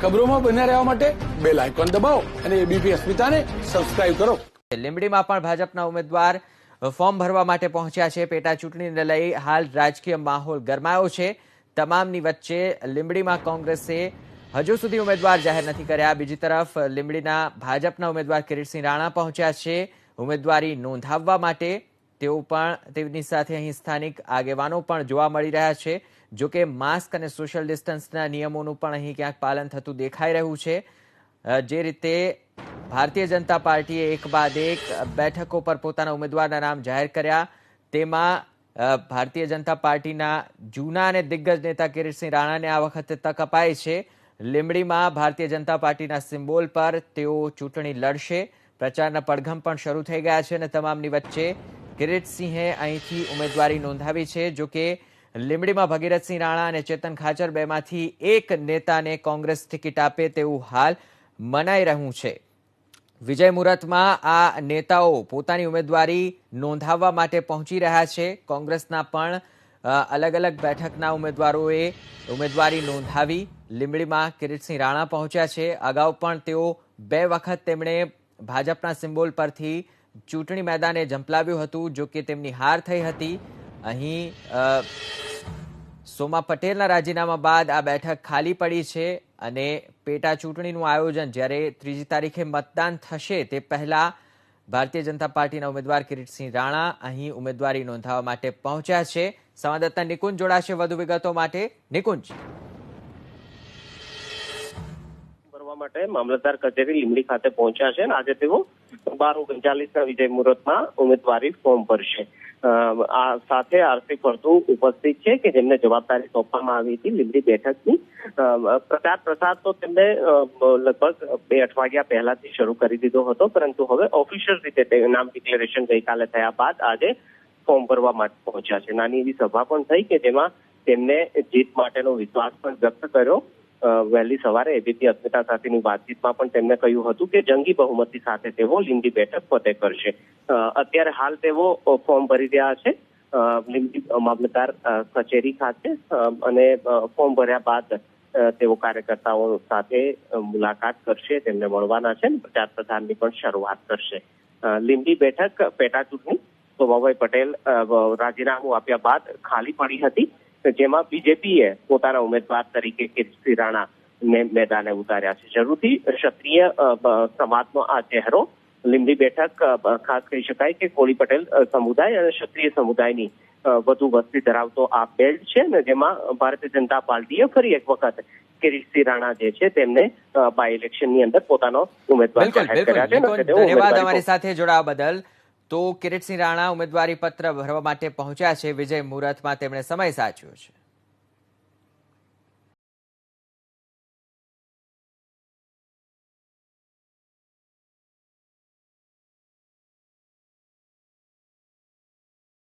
ખબરોમાં બન્યા રહેવા માટે બેલ આઇકોન દબાવો અને એબીપી અસ્મિતાને સબસ્ક્રાઇબ કરો. લીંબડીમાં પણ ભાજપના ઉમેદવાર ફોર્મ ભરવા માટે પહોંચ્યા છે. પેટા ચૂંટણીને લઈ હાલ રાજકીય માહોલ ગરમાયો છે. તમામની વચ્ચે લીંબડીમાં કોંગ્રેસે હજુ સુધી ઉમેદવાર જાહેર નથી કર્યા. બીજી તરફ લીંબડીના ભાજપના ઉમેદવાર કિરીટસિંહ રાણા પહોંચ્યા છે ઉમેદવારી નોંધાવવા માટે. તેઓ પણ તેમની સાથે અહીં સ્થાનિક આગેવાનો પણ જોવા મળી રહ્યા છે. જોકે માસ્ક અને સોશિયલ ડિસ્ટન્સના નિયમોનું પણ અહીં ક્યાંક પાલન થતું દેખાઈ રહ્યું છે. જે રીતે ભારતીય જનતા પાર્ટીએ એક બાદ એક બેઠકો પર પોતાના ઉમેદવારના નામ જાહેર કર્યા, તેમાં ભારતીય જનતા પાર્ટીના જૂના અને દિગ્ગજ નેતા કિરીટસિંહ રાણાને આ વખતે તક અપાઈ છે. લીંબડીમાં ભારતીય જનતા પાર્ટીના સિમ્બોલ પર તેઓ ચૂંટણી લડશે. પ્રચારના પડઘમ પણ શરૂ થઈ ગયા છે અને તમામની વચ્ચે કિરીટસિંહે અહીંથી ઉમેદવારી નોંધાવી છે. જોકે લીંબડીમાં ભગીરથસિંહ રાણા અને ચેતન ખાચર બેમાંથી એક નેતાને કોંગ્રેસ ટિકિટ આપે તેવું હાલ મનાઈ રહ્યું છે. વિજય મુહૂર્તમાં આ નેતાઓ પોતાની ઉમેદવારી નોંધાવવા માટે પહોંચી રહ્યા છે. કોંગ્રેસના પણ અલગ અલગ બેઠકના ઉમેદવારોએ ઉમેદવારી નોંધાવી. લીંબડીમાં કિરીટસિંહ રાણા પહોંચ્યા છે. અગાઉ પણ તેઓ 2 વખત તેમણે ભાજપના સિમ્બોલ પરથી ચૂંટણી મેદાને ઝંપલાવ્યું હતું. જો કે તેમની હાર થઈ હતી. અહીં સોમા પટેલના રાજીનામા બાદ આ બેઠક ખાલી પડી છે અને પેટા ચૂંટણીનું આયોજન જ્યારે 3જી તારીખે મતદાન થશે તે પહેલા ભારતીય જનતા પાર્ટીના ઉમેદવાર કિરીટસિંહ રાણા અહીં ઉમેદવારી નોંધાવવા માટે પહોંચ્યા છે. સંવાદદાતા નિકુંજ જોડાશે વધુ વિગતો માટે. નિકુંજ, માટે મામલતદાર કચેરી લીંબડી ખાતે પહોંચ્યા છે અને આજે તેઓ 12:39 વિજય મુહૂર્તમાં ઉમેદવારી ફોર્મ ભરશે. આ સાથે આરસી ફળદુ ઉપસ્થિત છે કે જેમને જવાબદારી સોંપવામાં આવી હતી લીંબડી બેઠકની. પ્રચાર પ્રસાર તો તેમને લગભગ 2 અઠવાડિયા પહેલાથી શરૂ કરી દીધો હતો, પરંતુ હવે ઓફિશિયલ રીતે નામ ડિક્લેરેશન ગઈકાલે થયા બાદ આજે ફોર્મ ભરવા માટે પહોંચ્યા છે. નાની એવી સભા પણ થઈ કે જેમાં તેમને જીત માટેનો વિશ્વાસ પણ વ્યક્ત કર્યો. વહેલી સવારે એબીપી અસ્મિતા સાથેની વાતચીતમાં પણ તેમણે કહ્યું હતું કે જંગી બહુમતી સાથે તેઓ લીંબડી બેઠક ફતેહ કરશે. અત્યારે હાલ તેઓ ફોર્મ ભરી રહ્યા છે લીંબડી મામલતદાર કચેરી ખાતે અને ફોર્મ ભર્યા બાદ તેઓ કાર્યકર્તાઓ સાથે મુલાકાત કરશે, તેમને મળવાના છે અને પ્રચાર પ્રસારની પણ શરૂઆત કરશે. લીંબડી બેઠક પેટા ચૂંટણી સોમાભાઈ પટેલ રાજીનામું આપ્યા બાદ ખાલી પડી હતી, જેમાં બીજેપીએ પોતાના ઉમેદવાર તરીકે કિરીટસિંહ રાણાને મેદાને ઉતાર્યા છે. જરૂરથી ક્ષત્રિય સમાજનો આ ચહેરો લીંબડી બેઠક ખાસ કહી શકાય કે કોળી પટેલ સમુદાય અને ક્ષત્રિય સમુદાયની વધુ વસ્તી ધરાવતો આ બેલ્ટ છે ને જેમાં ભારતીય જનતા પાર્ટીએ ફરી એક વખત કિરીટસિંહ રાણા જે છે તેમને બાય ઇલેક્શનની અંદર પોતાનો ઉમેદવાર જાહેર કર્યા છે. ધન્યવાદ અમારી સાથે જોડાવા બદલ. તો કિરીટસિંહ રાણા ઉમેદવારી પત્ર ભરવા માટે પહોંચ્યા છે. વિજય મુહૂર્તમાં તેમણે સમય સાચ્યો છે.